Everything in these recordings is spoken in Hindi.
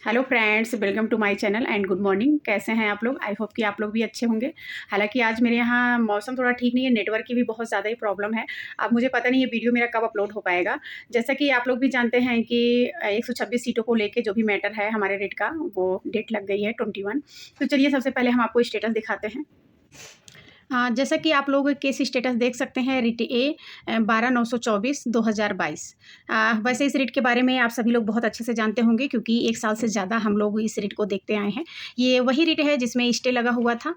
Hello friends, welcome to my channel and good morning. कैसे हैं आप लोग? आई होप कि आप लोग भी अच्छे होंगे। हालांकि आज मेरे यहाँ मौसम थोड़ा ठीक नहीं है, नेटवर्क की भी बहुत ज़्यादा ही प्रॉब्लम है। अब मुझे पता नहीं ये वीडियो मेरा कब अपलोड हो पाएगा। जैसा कि आप लोग भी जानते हैं कि 126 सीटों को लेके जो भी मैटर है हमारे रेट का, वो डेट लग गई है 21। तो चलिए सबसे पहले हम आपको स्टेटस दिखाते हैं। हाँ, जैसा कि आप लोग केस स्टेटस देख सकते हैं, रिट ए 12/924/2022। वैसे इस रिट के बारे में आप सभी लोग बहुत अच्छे से जानते होंगे क्योंकि 1 साल से ज़्यादा हम लोग इस रिट को देखते आए हैं। ये वही रिट है जिसमें स्टे लगा हुआ था।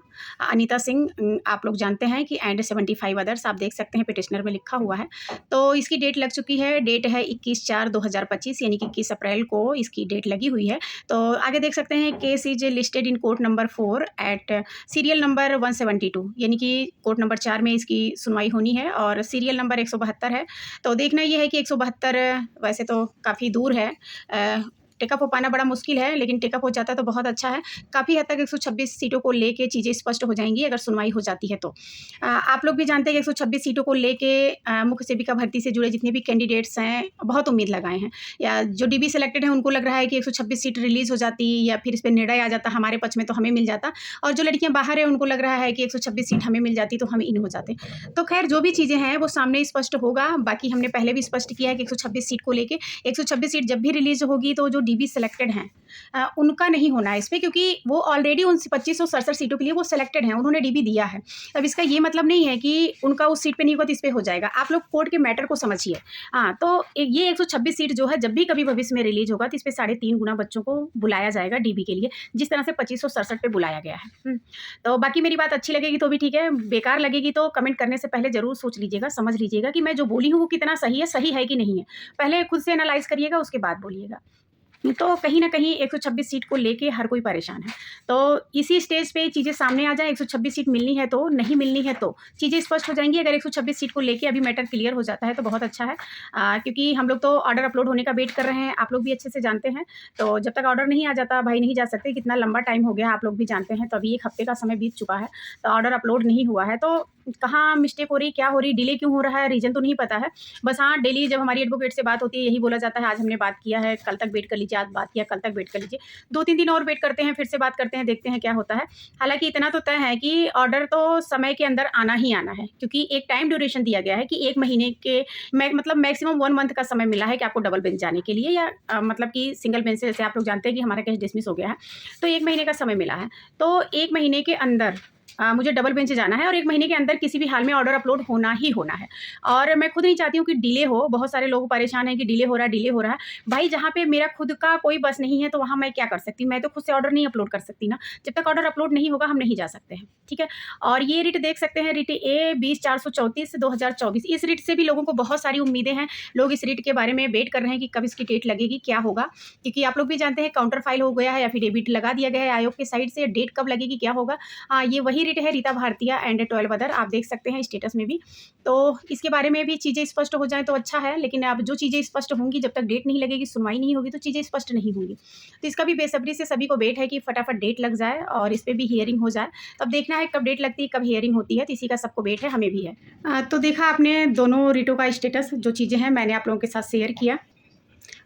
अनीता सिंह आप लोग जानते हैं कि एंड 75 अदर्स आप देख सकते हैं पिटिशनर में लिखा हुआ है। तो इसकी डेट लग चुकी है, डेट है 21/4/2025 यानी कि 21 अप्रैल को इसकी डेट लगी हुई है। तो आगे देख सकते हैं case is listed in court number 4 at serial number 172 यानी कि कोर्ट नंबर 4 में इसकी सुनवाई होनी है और सीरियल नंबर 172 है। तो देखना ये है कि 172 वैसे तो काफ़ी दूर है, टेकअप हो पाना बड़ा मुश्किल है, लेकिन टेकअप हो जाता है तो बहुत अच्छा है। काफ़ी हद तक 126 सीटों को लेके चीज़ें स्पष्ट हो जाएँगी अगर सुनवाई हो जाती है तो। आप लोग भी जानते हैं कि 126 सीटों को लेके मुख्य सेविका भर्ती से जुड़े जितने भी कैंडिडेट्स हैं, बहुत उम्मीद लगाए हैं। या जो डीबी सेलेक्टेड हैं उनको लग रहा है कि 126 सीट रिलीज़ हो जाती या फिर इस पे निर्णय आ जाता हमारे पक्ष में तो हमें मिल जाता, और जो लड़कियाँ बाहर हैं उनको लग रहा है कि 126 सीट हमें मिल जाती तो हम इन हो जाते। तो खैर जो भी चीज़ें हैं वो सामने स्पष्ट होगा। बाकी हमने पहले भी स्पष्ट किया है कि 126 सीट को लेके 126 सीट जब भी रिलीज़ होगी तो जो डीबी सेलेक्टेड हैं उनका नहीं होना है इस पे, क्योंकि वो ऑलरेडी उन 2567 सीटों के लिए वो सेलेक्टेड हैं, उन्होंने डीबी दिया है। अब इसका ये मतलब नहीं है कि उनका उस सीट पे नहीं होगा तो इस पे हो जाएगा। आप लोग कोर्ट के मैटर को समझिए। तो ये 126 सीट जो है जब भी कभी भविष्य में रिलीज होगा तो इस पे 3.5 गुना बच्चों को बुलाया जाएगा डीबी के लिए, जिस तरह से 2567 पे बुलाया गया है। तो बाकी मेरी बात अच्छी लगेगी तो भी ठीक है, बेकार लगेगी तो कमेंट करने से पहले ज़रूर सोच लीजिएगा, समझ लीजिएगा कि मैं जो बोली हूँ वो कितना सही है कि नहीं है। पहले खुद से एनालाइज़ करिएगा, उसके बाद बोलिएगा। तो कहीं न कहीं 126 सीट को लेके हर कोई परेशान है। तो इसी स्टेज पे चीज़ें सामने आ जाएँ, 126 सीट मिलनी है तो, नहीं मिलनी है तो, चीज़ें स्पष्ट हो जाएँगी। अगर 126 सीट को लेके अभी मैटर क्लियर हो जाता है तो बहुत अच्छा है। क्योंकि हम लोग तो ऑर्डर अपलोड होने का वेट कर रहे हैं, आप लोग भी अच्छे से जानते हैं। तो जब तक ऑर्डर नहीं आ जाता, भाई नहीं जा सकते, कितना लंबा टाइम हो गया आप लोग भी जानते हैं। तो अभी 1 हफ्ते का समय बीत चुका है, तो ऑर्डर अपलोड नहीं हुआ है। तो कहाँ मिस्टेक हो रही, क्या हो रही, डिले क्यों हो रहा है, रीज़न तो नहीं पता है। बस हाँ, डेली जब हमारी एडवोकेट से बात होती है यही बोला जाता है, आज हमने बात किया है, कल तक वेट कर लीजिए, आज बात किया, कल तक वेट कर लीजिए। 2-3 दिन और वेट करते हैं, फिर से बात करते हैं, देखते हैं क्या होता है। हालाँकि इतना तो तय है कि ऑर्डर तो समय के अंदर आना ही आना है, क्योंकि एक टाइम ड्यूरेशन दिया गया है कि 1 महीने के मतलब मैक्सिमम 1 मंथ का समय मिला है कि आपको डबल बेंच जाने के लिए, या मतलब कि सिंगल बेंच से जैसे आप लोग जानते हैं कि हमारा केस डिसमिस हो गया है, तो 1 महीने का समय मिला है। तो 1 महीने के अंदर मुझे डबल बेंच जाना है और 1 महीने के अंदर किसी भी हाल में ऑर्डर अपलोड होना ही होना है। और मैं खुद नहीं चाहती हूँ कि डिले हो। बहुत सारे लोग परेशान हैं कि डिले हो रहा है, डिले हो रहा है। भाई जहाँ पे मेरा खुद का कोई बस नहीं है तो वहाँ मैं क्या कर सकती हूँ? मैं तो खुद से ऑर्डर नहीं अपलोड कर सकती ना। जब तक ऑर्डर अपलोड नहीं होगा हम नहीं जा सकते हैं, ठीक है? और ये रिट देख सकते हैं, रिट ए 20/434/2024। इस रिट से भी लोगों को बहुत सारी उम्मीदें हैं। लोग इस रिट के बारे में वेट कर रहे हैं कि कब इसकी डेट लगेगी, क्या होगा? क्योंकि आप लोग भी जानते हैं काउंटर फाइल हो गया है, एफिडेविट लगा दिया गया है आयोग की साइड से। डेट कब लगेगी, क्या होगा? ये वही रिट है, रीता भारतीया एंड 12 अदर, आप देख सकते हैं स्टेटस में भी। तो इसके बारे में भी चीज़ें स्पष्ट हो जाएँ तो अच्छा है, लेकिन अब जो चीज़ें स्पष्ट होंगी, जब तक डेट नहीं लगेगी, सुनवाई नहीं होगी, तो चीज़ें स्पष्ट नहीं होंगी। तो इसका भी बेसब्री से सभी को वेट है कि फटाफट डेट लग जाए और इस पे भी हियरिंग हो जाए। तो अब देखना है कब डेट लगती है, कब हियरिंग होती है, तो इसी का सबको वेट है, हमें भी है। तो देखा आपने दोनों रिटों का स्टेटस, जो चीज़ें हैं मैंने आप लोगों के साथ शेयर किया।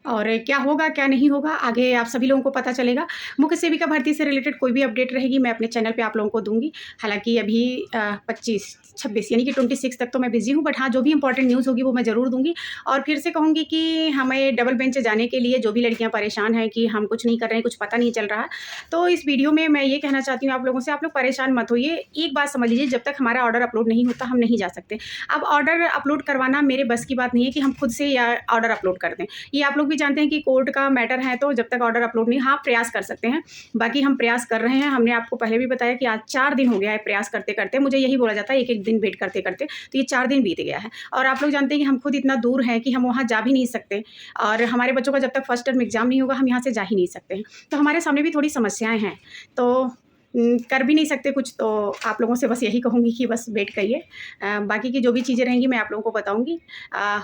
और क्या होगा, क्या नहीं होगा, आगे आप सभी लोगों को पता चलेगा। मुख्य सेविका भर्ती से रिलेटेड कोई भी अपडेट रहेगी मैं अपने चैनल पे आप लोगों को दूँगी। हालाँकि अभी 25-26 यानी कि 26 तक तो मैं बिज़ी हूँ, बट हाँ, जो भी इंपॉर्टेंट न्यूज़ होगी वो मैं ज़रूर दूँगी। और फिर से कहूँगी कि हमें डबल बेंच जाने के लिए जो भी लड़कियाँ परेशान हैं कि हम कुछ नहीं कर रहे हैं, कुछ पता नहीं चल रहा है, तो इस वीडियो में मैं ये कहना चाहती हूँ आप लोगों से, आप लोग परेशान मत होइए। एक बात समझ लीजिए, जब तक हमारा ऑर्डर अपलोड नहीं होता हम नहीं जा सकते। अब ऑर्डर अपलोड करवाना मेरे बस की बात नहीं है कि हम खुद से या ऑर्डर अपलोड कर दें। ये आप लोग भी जानते हैं कि कोर्ट का मैटर है, तो जब तक ऑर्डर अपलोड नहीं, हाँ प्रयास कर सकते हैं। बाकी हम प्रयास कर रहे हैं। हमने आपको पहले भी बताया कि आज 4 दिन हो गया है प्रयास करते करते। मुझे यही बोला जाता है एक एक दिन वेट करते करते, तो ये 4 दिन बीत गया है। और आप लोग जानते हैं कि हम खुद इतना दूर हैं कि हम वहाँ जा भी नहीं सकते, और हमारे बच्चों का जब तक फर्स्ट टर्म एग्जाम नहीं होगा हम यहाँ से जा ही नहीं सकते हैं। तो हमारे सामने भी थोड़ी समस्याएं हैं। तो कर भी नहीं सकते कुछ, तो आप लोगों से बस यही कहूँगी कि बस वेट करिए। बाकी की जो भी चीज़ें रहेंगी मैं आप लोगों को बताऊँगी।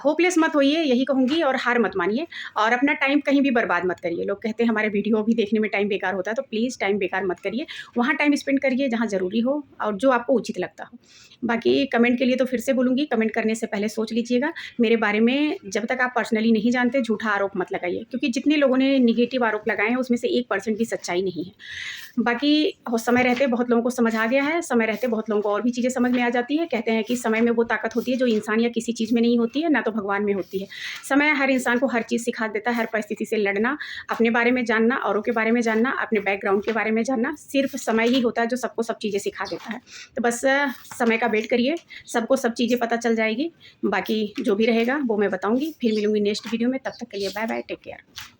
होपलेस मत होइए, यही कहूँगी, और हार मत मानिए, और अपना टाइम कहीं भी बर्बाद मत करिए। लोग कहते हैं हमारे वीडियो भी देखने में टाइम बेकार होता है, तो प्लीज़ टाइम बेकार मत करिए। वहाँ टाइम स्पेंड करिए जहाँ ज़रूरी हो और जो आपको उचित लगता हो। बाकी कमेंट के लिए तो फिर से बोलूँगी, कमेंट करने से पहले सोच लीजिएगा। मेरे बारे में जब तक आप पर्सनली नहीं जानते, झूठा आरोप मत लगाइए, क्योंकि जितने लोगों ने नेगेटिव आरोप लगाए हैं उसमें से 1% भी सच्चाई नहीं है। बाकी समय रहते बहुत लोगों को समझ आ गया है, समय रहते बहुत लोगों को और भी चीज़ें समझ में आ जाती है। कहते हैं कि समय में वो ताकत होती है जो इंसान या किसी चीज़ में नहीं होती है, ना तो भगवान में होती है। समय हर इंसान को हर चीज़ सिखा देता है, हर परिस्थिति से लड़ना, अपने बारे में जानना, औरों के बारे में जानना, अपने बैकग्राउंड के बारे में जानना। सिर्फ समय ही होता है जो सबको सब चीज़ें सिखा देता है। तो बस समय का वेट करिए, सबको सब चीज़ें पता चल जाएगी। बाकी जो भी रहेगा वो मैं बताऊँगी। फिर मिलूँगी नेक्स्ट वीडियो में, तब तक के लिए बाय बाय, टेक केयर।